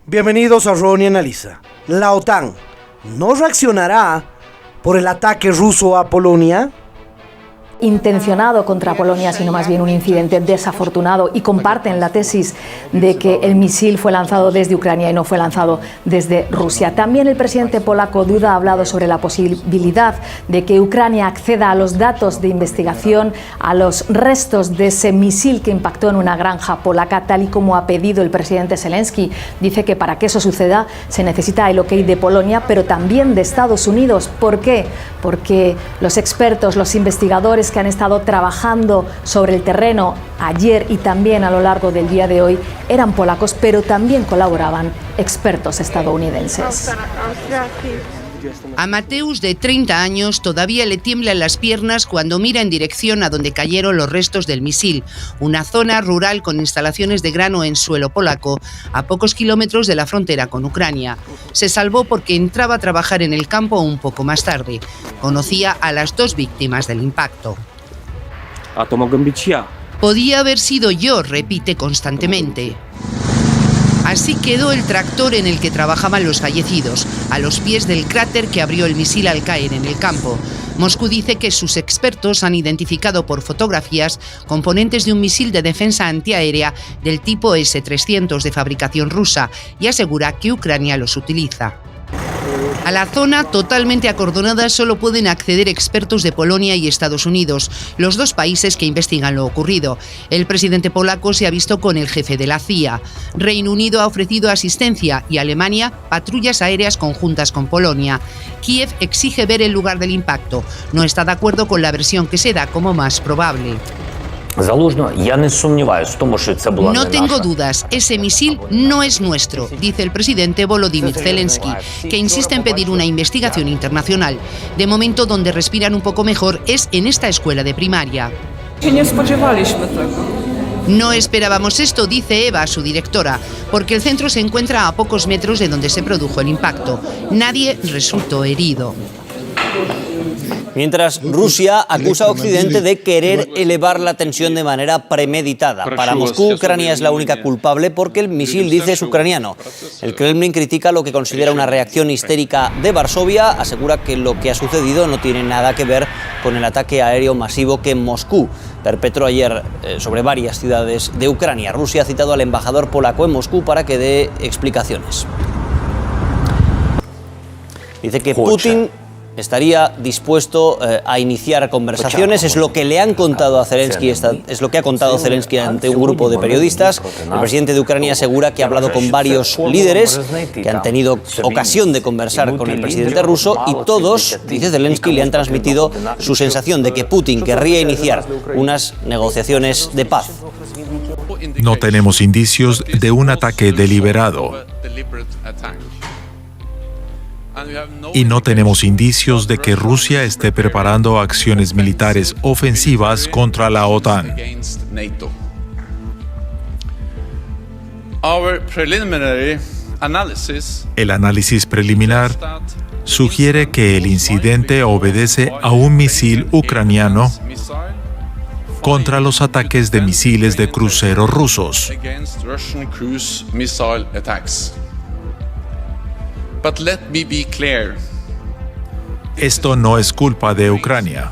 Bienvenidos a Ronnie Analiza. La OTAN no reaccionará por el ataque ruso a Polonia. Intencionado contra Polonia, sino más bien un incidente desafortunado, y comparten la tesis de que el misil fue lanzado desde Ucrania y no fue lanzado desde Rusia. También el presidente polaco Duda ha hablado sobre la posibilidad de que Ucrania acceda a los datos de investigación, a los restos de ese misil que impactó en una granja polaca, tal y como ha pedido el presidente Zelensky. Dice que para que eso suceda se necesita el ok de Polonia, pero también de Estados Unidos. ¿Por qué? Porque los expertos, los investigadores que han estado trabajando sobre el terreno ayer y también a lo largo del día de hoy eran polacos, pero también colaboraban expertos estadounidenses. A Mateusz, de 30 años, todavía le tiemblan las piernas cuando mira en dirección a donde cayeron los restos del misil, una zona rural con instalaciones de grano en suelo polaco, a pocos kilómetros de la frontera con Ucrania. Se salvó porque entraba a trabajar en el campo un poco más tarde. Conocía a las dos víctimas del impacto. Podía haber sido yo, repite constantemente. Así quedó el tractor en el que trabajaban los fallecidos, a los pies del cráter que abrió el misil al caer en el campo. Moscú dice que sus expertos han identificado por fotografías componentes de un misil de defensa antiaérea del tipo S-300 de fabricación rusa y asegura que Ucrania los utiliza. A la zona totalmente acordonada solo pueden acceder expertos de Polonia y Estados Unidos, los dos países que investigan lo ocurrido. El presidente polaco se ha visto con el jefe de la CIA. Reino Unido ha ofrecido asistencia y Alemania patrullas aéreas conjuntas con Polonia. Kiev exige ver el lugar del impacto. No está de acuerdo con la versión que se da como más probable. No tengo dudas, ese misil no es nuestro, dice el presidente Volodymyr Zelensky, que insiste en pedir una investigación internacional. De momento, donde respiran un poco mejor es en esta escuela de primaria. No esperábamos esto, dice Eva, su directora, porque el centro se encuentra a pocos metros de donde se produjo el impacto. Nadie resultó herido. Mientras Rusia acusa a Occidente de querer elevar la tensión de manera premeditada. Para Moscú, Ucrania es la única culpable porque el misil dice es ucraniano. El Kremlin critica lo que considera una reacción histérica de Varsovia, asegura que lo que ha sucedido no tiene nada que ver con el ataque aéreo masivo que Moscú perpetró ayer sobre varias ciudades de Ucrania. Rusia ha citado al embajador polaco en Moscú para que dé explicaciones. Dice que Putin estaría dispuesto a iniciar conversaciones, es lo que le han contado a Zelensky, es lo que ha contado Zelensky ante un grupo de periodistas. El presidente de Ucrania asegura que ha hablado con varios líderes que han tenido ocasión de conversar con el presidente ruso y todos, dice Zelensky, le han transmitido su sensación de que Putin querría iniciar unas negociaciones de paz. No tenemos indicios de un ataque deliberado. Y no tenemos indicios de que Rusia esté preparando acciones militares ofensivas contra la OTAN. El análisis preliminar sugiere que el incidente obedece a un misil ucraniano contra los ataques de misiles de cruceros rusos. Esto no es culpa de Ucrania.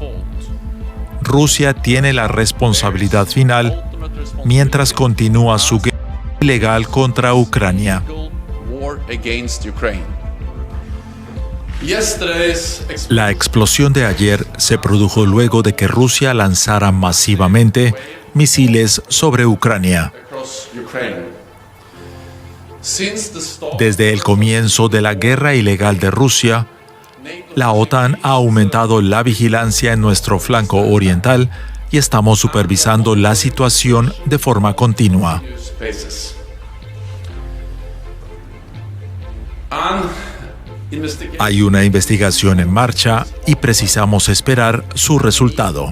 Rusia tiene la responsabilidad final mientras continúa su guerra ilegal contra Ucrania. La explosión de ayer se produjo luego de que Rusia lanzara masivamente misiles sobre Ucrania. Desde el comienzo de la guerra ilegal de Rusia, la OTAN ha aumentado la vigilancia en nuestro flanco oriental y estamos supervisando la situación de forma continua. Hay una investigación en marcha y precisamos esperar su resultado.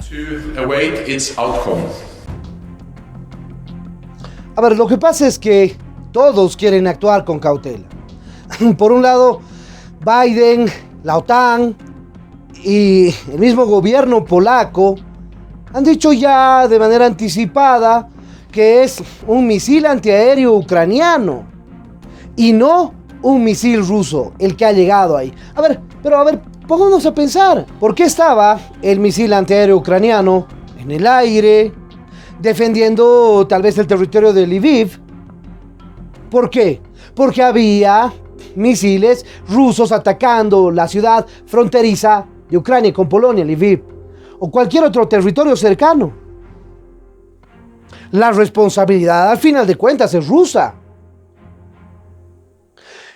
A ver, lo que pasa es que todos quieren actuar con cautela. Por un lado, Biden, la OTAN y el mismo gobierno polaco han dicho ya de manera anticipada que es un misil antiaéreo ucraniano. y no un misil ruso el que ha llegado ahí. A ver, pongámonos a pensar. ¿Por qué estaba el misil antiaéreo ucraniano en el aire, defendiendo tal vez el territorio de Lviv? ¿Por qué? Porque había misiles rusos atacando la ciudad fronteriza de Ucrania con Polonia, Lviv, o cualquier otro territorio cercano. La responsabilidad, al final de cuentas, es rusa.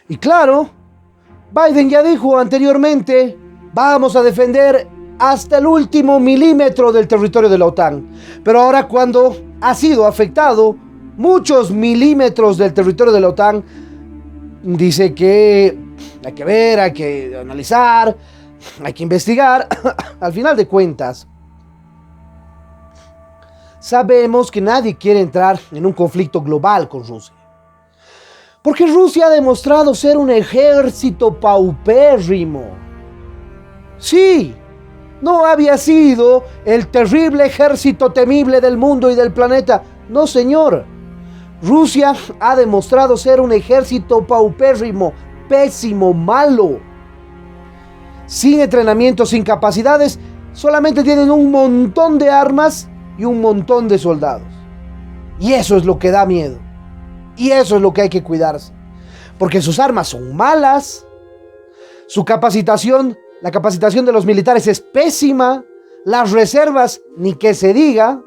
Y claro, Biden ya dijo anteriormente, vamos a defender hasta el último milímetro del territorio de la OTAN. Pero ahora, cuando ha sido afectado muchos milímetros del territorio de la OTAN, dice que hay que ver, hay que analizar, hay que investigar. Al final de cuentas, sabemos que nadie quiere entrar en un conflicto global con Rusia. Porque Rusia ha demostrado ser un ejército paupérrimo. Sí, no había sido el terrible ejército temible del mundo y del planeta. No, señor. Rusia ha demostrado ser un ejército paupérrimo, pésimo, malo. Sin entrenamiento, sin capacidades, solamente tienen un montón de armas y un montón de soldados. Y eso es lo que da miedo. Y eso es lo que hay que cuidarse. Porque sus armas son malas. Su capacitación, la capacitación de los militares es pésima. Las reservas, ni que se diga.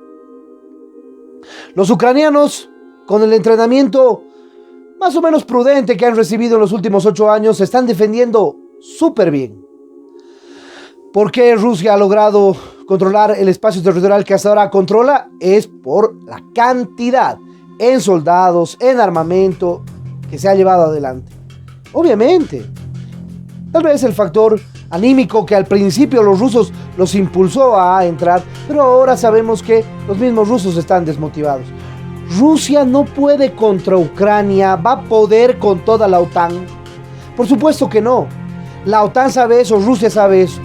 Los ucranianos, con el entrenamiento más o menos prudente que han recibido en los últimos 8 años, se están defendiendo súper bien. ¿Por qué Rusia ha logrado controlar el espacio territorial que hasta ahora controla? Es por la cantidad en soldados, en armamento que se ha llevado adelante. Obviamente. Tal vez el factor anímico que al principio los rusos los impulsó a entrar, pero ahora sabemos que los mismos rusos están desmotivados. Rusia no puede contra Ucrania, va a poder con toda la OTAN. Por supuesto que no. La OTAN sabe eso, Rusia sabe eso.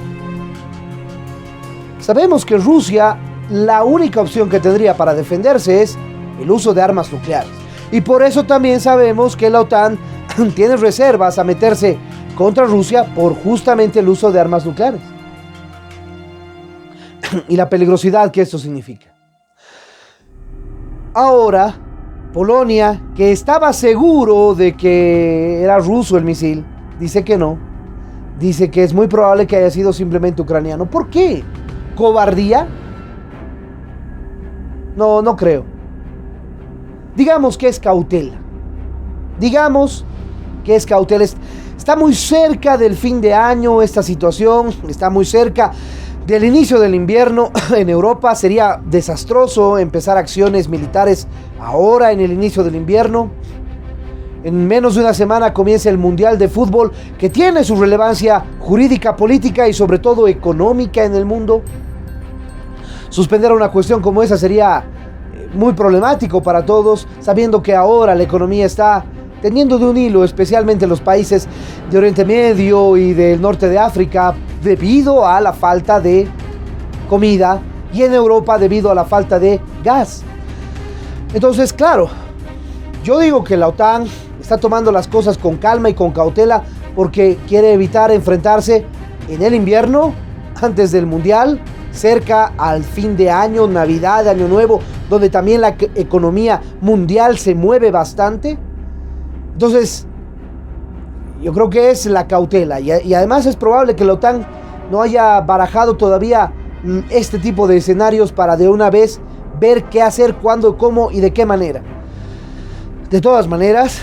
Sabemos que Rusia, la única opción que tendría para defenderse es el uso de armas nucleares. Y por eso también sabemos que la OTAN tiene reservas a meterse contra Rusia por justamente el uso de armas nucleares. Y la peligrosidad que esto significa. Ahora, Polonia, que estaba seguro de que era ruso el misil, dice que no. Dice que es muy probable que haya sido simplemente ucraniano. ¿Por qué? ¿Cobardía? No, no creo. Digamos que es cautela. Digamos que es cautela. Está muy cerca del fin de año esta situación. Está muy cerca del inicio del invierno en Europa. Sería desastroso empezar acciones militares ahora en el inicio del invierno. En menos de una semana comienza el Mundial de Fútbol, que tiene su relevancia jurídica, política y sobre todo económica en el mundo. Suspender una cuestión como esa sería muy problemático para todos, sabiendo que ahora la economía está tendiendo de un hilo, especialmente en los países de Oriente Medio y del norte de África, debido a la falta de comida, y en Europa debido a la falta de gas. Entonces, claro, yo digo que la OTAN está tomando las cosas con calma y con cautela porque quiere evitar enfrentarse en el invierno, antes del Mundial, cerca al fin de año, Navidad, Año Nuevo, donde también la economía mundial se mueve bastante. Entonces, yo creo que es la cautela. Y además es probable que la OTAN no haya barajado todavía este tipo de escenarios para de una vez ver qué hacer, cuándo, cómo y de qué manera. De todas maneras,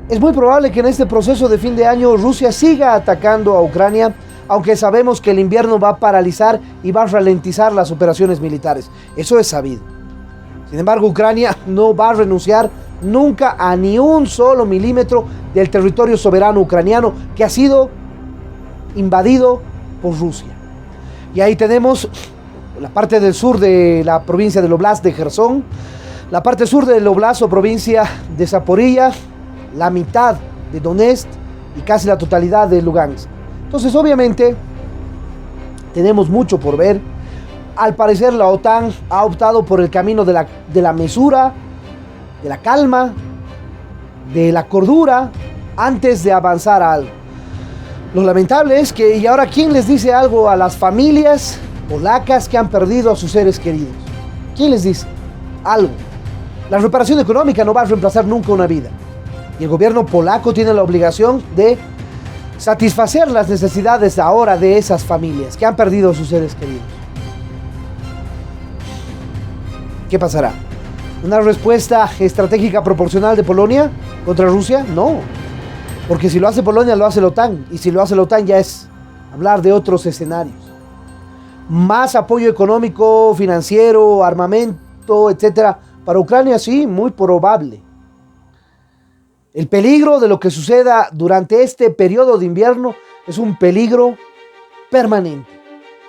es muy probable que en este proceso de fin de año Rusia siga atacando a Ucrania, aunque sabemos que el invierno va a paralizar y va a ralentizar las operaciones militares. Eso es sabido. Sin embargo, Ucrania no va a renunciar nunca a ni un solo milímetro del territorio soberano ucraniano que ha sido invadido por Rusia. Y ahí tenemos la parte del sur de la provincia del Oblast de Jersón, la parte sur del Oblast o provincia de Zaporilla, la mitad de Donetsk y casi la totalidad de Lugansk. Entonces, obviamente, tenemos mucho por ver. Al parecer, la OTAN ha optado por el camino de la mesura, de la calma, de la cordura, antes de avanzar a algo. Lo lamentable es que, ¿y ahora quién les dice algo a las familias polacas que han perdido a sus seres queridos? ¿Quién les dice algo? La reparación económica no va a reemplazar nunca una vida. Y el gobierno polaco tiene la obligación de satisfacer las necesidades ahora de esas familias que han perdido a sus seres queridos. ¿Qué pasará? ¿Una respuesta estratégica proporcional de Polonia contra Rusia? No. Porque si lo hace Polonia, lo hace la OTAN. Y si lo hace la OTAN, ya es hablar de otros escenarios. Más apoyo económico, financiero, armamento, etcétera. Para Ucrania, sí, muy probable. El peligro de lo que suceda durante este periodo de invierno es un peligro permanente.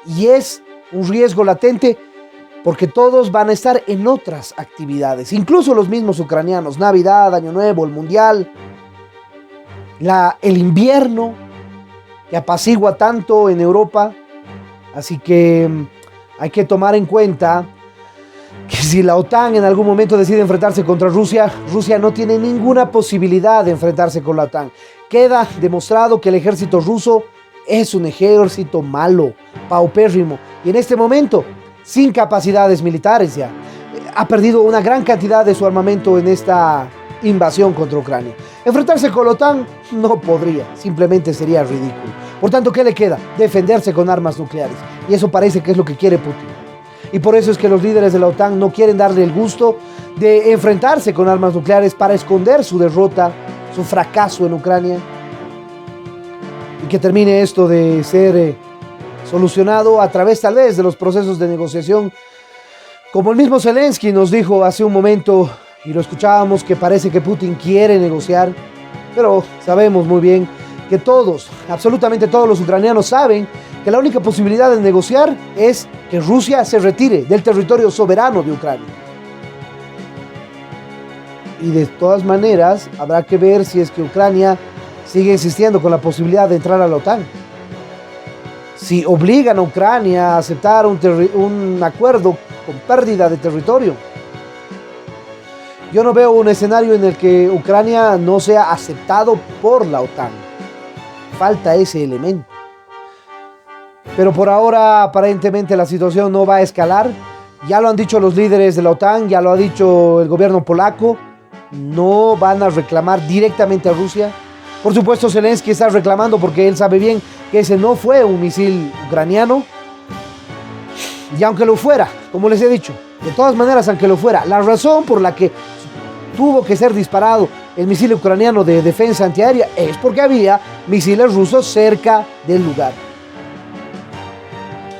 Y es un riesgo latente porque todos van a estar en otras actividades. Incluso los mismos ucranianos. Navidad, Año Nuevo, el Mundial. El invierno que apacigua tanto en Europa. Así que hay que tomar en cuenta que si la OTAN en algún momento decide enfrentarse contra Rusia, Rusia no tiene ninguna posibilidad de enfrentarse con la OTAN. Queda demostrado que el ejército ruso es un ejército malo, paupérrimo, y en este momento sin capacidades militares ya. Ha perdido una gran cantidad de su armamento en esta invasión contra Ucrania. Enfrentarse con la OTAN no podría, simplemente sería ridículo. Por tanto, ¿qué le queda? Defenderse con armas nucleares. Y eso parece que es lo que quiere Putin. Y por eso es que los líderes de la OTAN no quieren darle el gusto de enfrentarse con armas nucleares para esconder su derrota, su fracaso en Ucrania. Y que termine esto de ser solucionado a través tal vez de los procesos de negociación. Como el mismo Zelensky nos dijo hace un momento, y lo escuchábamos, que parece que Putin quiere negociar, pero sabemos muy bien que todos, absolutamente todos los ucranianos saben que la única posibilidad de negociar es que Rusia se retire del territorio soberano de Ucrania. Y de todas maneras, habrá que ver si es que Ucrania sigue insistiendo con la posibilidad de entrar a la OTAN. Si obligan a Ucrania a aceptar un acuerdo con pérdida de territorio. Yo no veo un escenario en el que Ucrania no sea aceptado por la OTAN. Falta ese elemento. Pero por ahora aparentemente la situación no va a escalar. Ya lo han dicho los líderes de la OTAN, ya lo ha dicho el gobierno polaco. No van a reclamar directamente a Rusia. Por supuesto, Zelensky está reclamando porque él sabe bien que ese no fue un misil ucraniano. Y aunque lo fuera, como les he dicho, de todas maneras, aunque lo fuera, la razón por la que tuvo que ser disparado el misil ucraniano de defensa antiaérea es porque había misiles rusos cerca del lugar.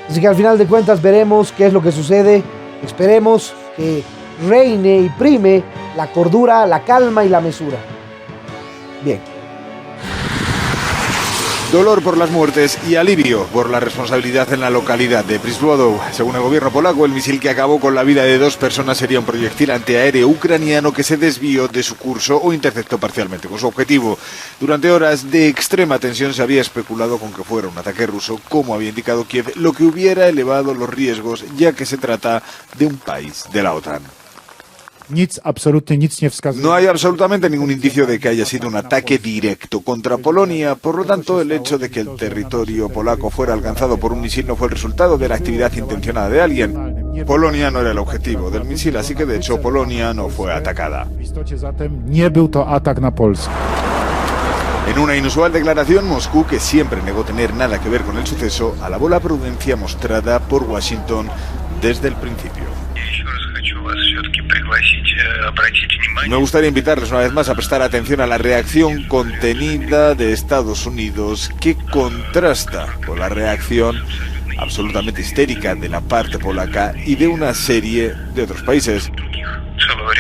Así que al final de cuentas veremos qué es lo que sucede. Esperemos que reine y prime la cordura, la calma y la mesura. Bien. Dolor por las muertes y alivio por la responsabilidad en la localidad de Przybłodo. Según el gobierno polaco, el misil que acabó con la vida de 2 personas sería un proyectil antiaéreo ucraniano que se desvió de su curso o interceptó parcialmente con su objetivo. Durante horas de extrema tensión se había especulado con que fuera un ataque ruso, como había indicado Kiev, lo que hubiera elevado los riesgos, ya que se trata de un país de la OTAN. No hay absolutamente ningún indicio de que haya sido un ataque directo contra Polonia, por lo tanto el hecho de que el territorio polaco fuera alcanzado por un misil no fue el resultado de la actividad intencionada de alguien. Polonia no era el objetivo del misil, así que de hecho Polonia no fue atacada. En una inusual declaración, Moscú, que siempre negó tener nada que ver con el suceso, alabó la prudencia mostrada por Washington desde el principio. Me gustaría invitarles una vez más a prestar atención a la reacción contenida de Estados Unidos, que contrasta con la reacción absolutamente histérica de la parte polaca y de una serie de otros países.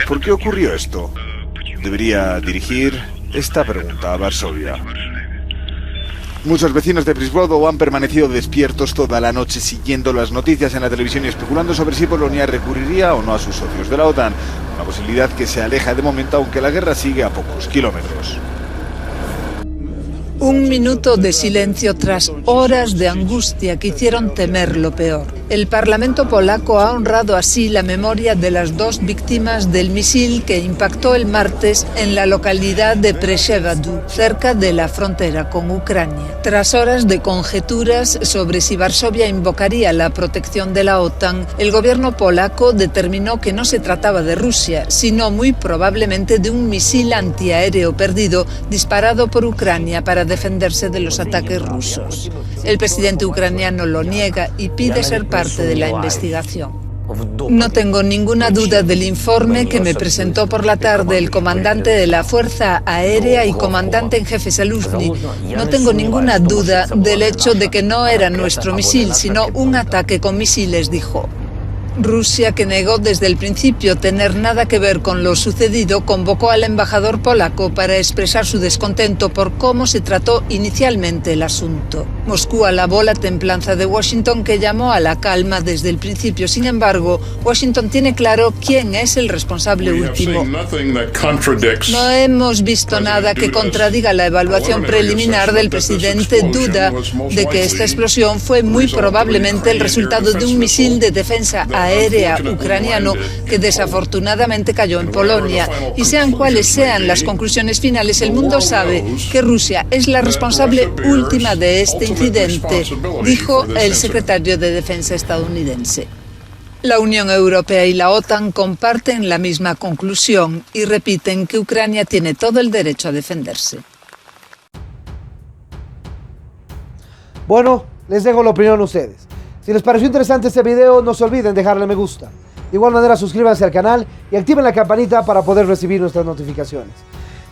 ¿Por qué ocurrió esto? Debería dirigir esta pregunta a Varsovia. Muchos vecinos de Przybłodo han permanecido despiertos toda la noche siguiendo las noticias en la televisión y especulando sobre si Polonia recurriría o no a sus socios de la OTAN, una posibilidad que se aleja de momento aunque la guerra sigue a pocos kilómetros. Un minuto de silencio tras horas de angustia que hicieron temer lo peor. El Parlamento polaco ha honrado así la memoria de las 2 víctimas del misil que impactó el martes en la localidad de Przewadu, cerca de la frontera con Ucrania. Tras horas de conjeturas sobre si Varsovia invocaría la protección de la OTAN, el gobierno polaco determinó que no se trataba de Rusia, sino muy probablemente de un misil antiaéreo perdido disparado por Ucrania para defenderse de los ataques rusos. El presidente ucraniano lo niega y pide ser parte de la investigación. No tengo ninguna duda del informe que me presentó por la tarde el comandante de la Fuerza Aérea y comandante en jefe Zaluzny. No tengo ninguna duda del hecho de que no era nuestro misil, sino un ataque con misiles, dijo. Rusia, que negó desde el principio tener nada que ver con lo sucedido, convocó al embajador polaco para expresar su descontento por cómo se trató inicialmente el asunto. Moscú alabó la templanza de Washington, que llamó a la calma desde el principio. Sin embargo, Washington tiene claro quién es el responsable último. No hemos visto nada que contradiga la evaluación preliminar del presidente Duda de que esta explosión fue muy probablemente el resultado de un misil de defensa aérea ucraniano que desafortunadamente cayó en Polonia. Y sean cuales sean las conclusiones finales, el mundo sabe que Rusia es la responsable última de este incidente, dijo el secretario de Defensa estadounidense. La Unión Europea y la OTAN comparten la misma conclusión y repiten que Ucrania tiene todo el derecho a defenderse. Bueno, les dejo la opinión a ustedes. Si les pareció interesante este video, no se olviden dejarle me gusta. De igual manera, suscríbanse al canal y activen la campanita para poder recibir nuestras notificaciones.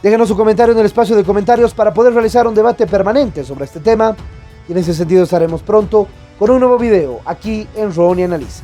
Déjenos su comentario en el espacio de comentarios para poder realizar un debate permanente sobre este tema. Y en ese sentido estaremos pronto con un nuevo video aquí en Ronnie Analiza.